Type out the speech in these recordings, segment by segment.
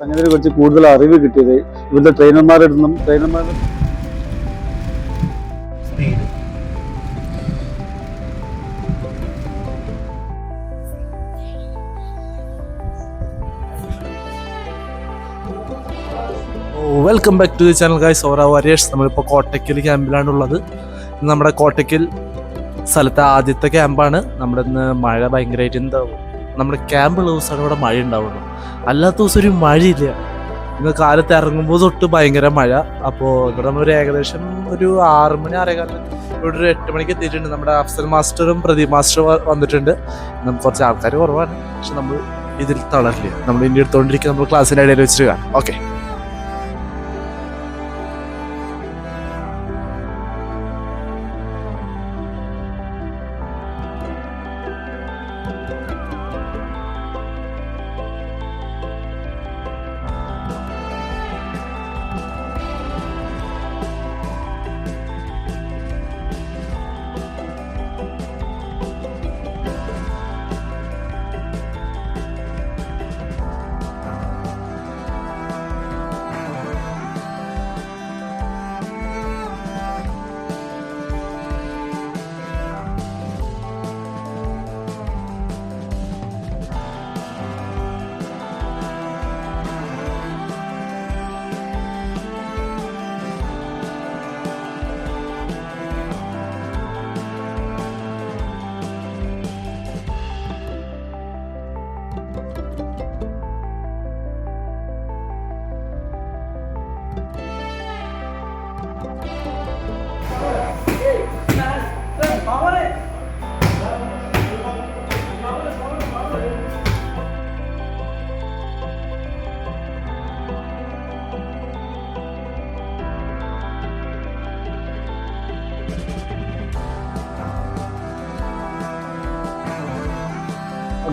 സംഗതിയെ കുറിച്ച് കൂടുതൽ അറിവ് കിട്ടിയത് ഇവിടുത്തെ ട്രെയിനർമാരുടെ speed. Welcome back to the channel guys. ഓരോ വാരിയേഴ്സ്. നമ്മളിപ്പോൾ കോട്ടയ്ക്കൽ ക്യാമ്പിലാണുള്ളത്. നമ്മുടെ കോട്ടയ്ക്കൽ സ്ഥലത്തെ ആദ്യത്തെ ക്യാമ്പാണ്. നമ്മുടെ ഇന്ന് മഴ ഭയങ്കരമായിട്ട് ഉണ്ടാവും. നമ്മുടെ ക്യാമ്പുള്ള ദിവസമാണ് ഇവിടെ മഴ ഉണ്ടാവുള്ളൂ. അല്ലാത്ത ദിവസം ഒരു മഴയില്ല. ഇന്ന് കാലത്ത് ഇറങ്ങുമ്പോൾ തൊട്ട് ഭയങ്കര മഴ. അപ്പോൾ ഇവിടെ നമ്മളൊരു ഏകദേശം ഒരു 6 മണി 6:15 ഇവിടെ ഒരു 8 മണിക്ക് എത്തിയിട്ടുണ്ട്. നമ്മുടെ അഫ്സൽ മാസ്റ്ററും പ്രദീപ് മാസ്റ്ററും വന്നിട്ടുണ്ട്. നമുക്ക് കുറച്ച് ആൾക്കാർ കുറവാണ്, പക്ഷെ നമ്മൾ ഇതിൽ തളരില്ല. നമ്മൾ ഇനി എടുത്തുകൊണ്ടിരിക്കുക നമ്മൾ ക്ലാസ്സിൻ്റെ ഇടയിൽ വെച്ചിട്ട് കാണാം. ഓക്കെ.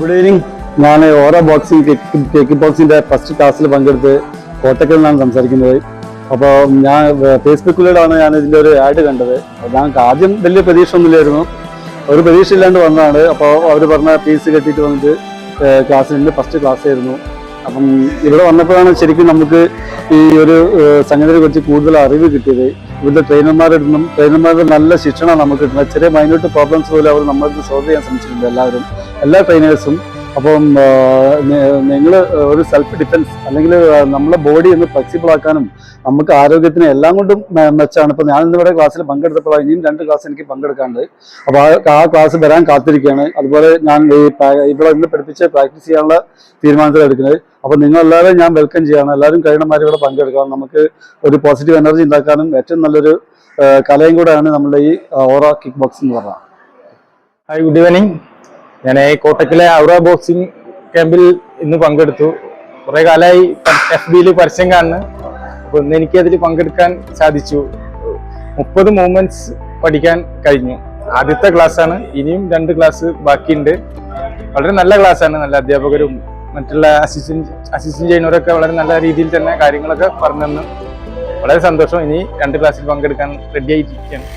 Good evening. ഞാൻ ഓരോ കിക്ക് ബോക്സിന്റെ ഫസ്റ്റ് ക്ലാസ്സിൽ പങ്കെടുത്ത് കോട്ടക്കൽ നിന്നാണ് സംസാരിക്കുന്നത്. അപ്പോൾ ഞാൻ ഫേസ്ബുക്കിലൂടെയാണ് ഞാൻ ഇതിൻ്റെ ഒരു ആഡ് കണ്ടത്. ഞങ്ങൾക്ക് ആദ്യം വലിയ പ്രതീക്ഷ ഒന്നുമില്ലായിരുന്നു, ഒരു പ്രതീക്ഷ ഇല്ലാണ്ട് വന്നതാണ്. അപ്പോൾ അവർ പറഞ്ഞ ഫീസ് കെട്ടിയിട്ട് വന്നിട്ട് ക്ലാസ്സിൻ്റെ ഫസ്റ്റ് ക്ലാസ് ആയിരുന്നു. അപ്പം ഇവിടെ വന്നപ്പോഴാണ് ശരിക്കും നമുക്ക് ഈ ഒരു സംഗതിയെ കുറിച്ച് കൂടുതൽ അറിവ് കിട്ടിയത്. ഇവിടുത്തെ ട്രെയിനർമാരുടെ നല്ല ശിക്ഷണം നമുക്ക് കിട്ടുന്നത്. ചെറിയ മൈന്യൂട്ട് പ്രോബ്ലംസ് പോലും അവർ നമ്മൾക്ക് സോൾവ് ചെയ്യാൻ ശ്രമിച്ചിട്ടുണ്ട് എല്ലാ ട്രെയിനേഴ്സും. അപ്പം നിങ്ങൾ ഒരു സെൽഫ് ഡിഫെൻസ് അല്ലെങ്കിൽ നമ്മളെ ബോഡി ഒന്ന് ഫ്ലെക്സിബിൾ ആക്കാനും നമുക്ക് ആരോഗ്യത്തിന് എല്ലാം കൊണ്ടും മെച്ചാണ്. ഇപ്പോൾ ഞാൻ ഇന്നിവിടെ ക്ലാസ്സിൽ പങ്കെടുത്തപ്പോഴാണ് ഇനിയും 2 ക്ലാസ് എനിക്ക് പങ്കെടുക്കാണ്ട്. അപ്പോൾ ആ ക്ലാസ് വരാൻ കാത്തിരിക്കുകയാണ്. അതുപോലെ ഞാൻ ഇവിടെ ഇന്ന് പഠിപ്പിച്ച് പ്രാക്ടീസ് ചെയ്യാനുള്ള തീരുമാനത്തിലെടുക്കുന്നത്. അപ്പോൾ നിങ്ങളെല്ലാവരും ഞാൻ വെൽക്കം ചെയ്യാണ്. എല്ലാവരും കഴിയണമാരും ഇവിടെ പങ്കെടുക്കാം. നമുക്ക് ഒരു പോസിറ്റീവ് എനർജി ഉണ്ടാക്കാനും ഏറ്റവും നല്ലൊരു കലയും കൂടെയാണ് നമ്മുടെ ഈ ഓറ കിക്ക് ബോക്സ് എന്ന് പറഞ്ഞാൽ. Hi, good evening. ഞാൻ കോട്ടക്കിലെ ഔറ ബോക്സിംഗ് ക്യാമ്പിൽ ഇന്ന് പങ്കെടുത്തു. കുറേ കാലമായി FB-യിൽ പരസ്യം കാണുന്നു. അപ്പോൾ ഇന്ന് എനിക്കതിൽ പങ്കെടുക്കാൻ സാധിച്ചു. 30 മൂവ്മെന്റ്സ് പഠിക്കാൻ കഴിഞ്ഞു. ആദ്യത്തെ ക്ലാസ്സാണ്. ഇനിയും 2 ക്ലാസ് ബാക്കിയുണ്ട്. വളരെ നല്ല ക്ലാസ്സാണ്. നല്ല അധ്യാപകരും മറ്റുള്ള അസിസ്റ്റന്റ് ചെയ്യുന്നവരൊക്കെ വളരെ നല്ല രീതിയിൽ തന്നെ കാര്യങ്ങളൊക്കെ പറഞ്ഞു തന്നു. വളരെ സന്തോഷം. ഇനി 2 ക്ലാസ്സിൽ പങ്കെടുക്കാൻ റെഡി ആയിട്ടിരിക്കുകയാണ്.